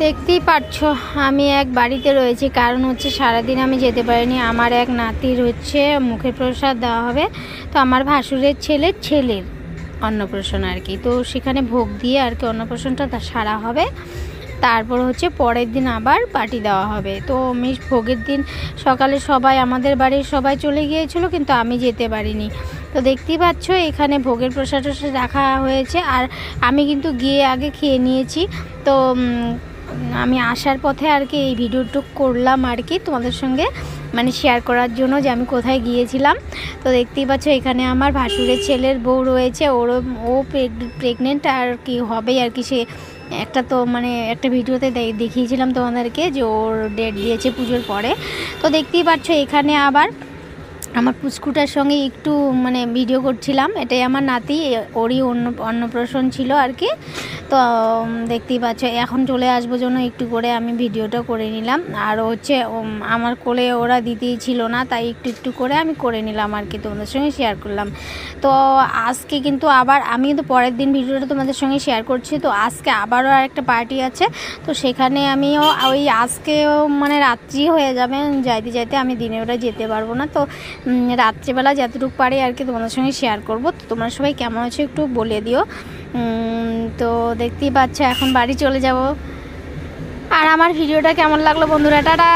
দেখতেই পাচ্ছ আমি এক বাড়িতে রয়েছি, কারণ হচ্ছে সারাদিন আমি যেতে পারিনি। আমার এক নাতির হচ্ছে মুখের প্রসাদ দেওয়া হবে, তো আমার ভাসুরের ছেলের অন্নপ্রাশন আর কি। তো সেখানে ভোগ দিয়ে আর কি অন্নপ্রাশনটা সারা হবে, তারপর হচ্ছে পরের দিন আবার পার্টি দেওয়া হবে। তো আমি ভোগের দিন সকালে সবাই আমাদের বাড়ির সবাই চলে গিয়েছিল, কিন্তু আমি যেতে পারিনি। তো দেখতেই পাচ্ছ এখানে ভোগের প্রসাদ রাখা হয়েছে, আর আমি কিন্তু গিয়ে আগে খেয়ে নিয়েছি। তো আমি আসার পথে আর কি এই ভিডিওটুক করলাম আর কি তোমাদের সঙ্গে, মানে শেয়ার করার জন্য যে আমি কোথায় গিয়েছিলাম। তো দেখতেই পাচ্ছ এখানে আমার ভাসুরের ছেলের বউ রয়েছে, ও প্রেগনেন্ট আর কি হবেই আর কি। সে একটা তো মানে একটা ভিডিওতে দেখিয়েছিলাম তোমাদেরকে যে ওর ডেট দিয়েছে পুজোর পরে। তো দেখতেই পাচ্ছ এখানে আবার আমার পুচকুটার সঙ্গে একটু মানে ভিডিও করছিলাম। এটাই আমার নাতি, ওরই অন্নপ্রাশন ছিল আর কি। তো দেখতেই পাচ্ছ এখন চলে আসবো জন্য একটু করে আমি ভিডিওটা করে নিলাম। আর হচ্ছে আমার কোলে ওরা দিতেই ছিল না, তাই একটু একটু করে আমি করে নিলাম আর কি, তোমাদের সঙ্গে শেয়ার করলাম। তো আজকে কিন্তু আবার আমি কিন্তু পরের দিন ভিডিওটা তোমাদের সঙ্গে শেয়ার করছি। তো আজকে আবারও আরেকটা পার্টি আছে, তো সেখানে আমিও ওই আজকেও মানে রাত্রি হয়ে যাবে যাইতে যাইতে, আমি দিনে ওটা যেতে পারবো না। তো রাত্রিবেলা যতটুকু পারি আর কি তোমাদের সঙ্গে শেয়ার করব। তো তোমরা সবাই কেমন আছো একটু বলে দিও। তো দেখতেই পাচ্ছ এখন বাড়ি চলে যাব। আর আমার ভিডিওটা কেমন লাগলো বন্ধুরা, টাটা।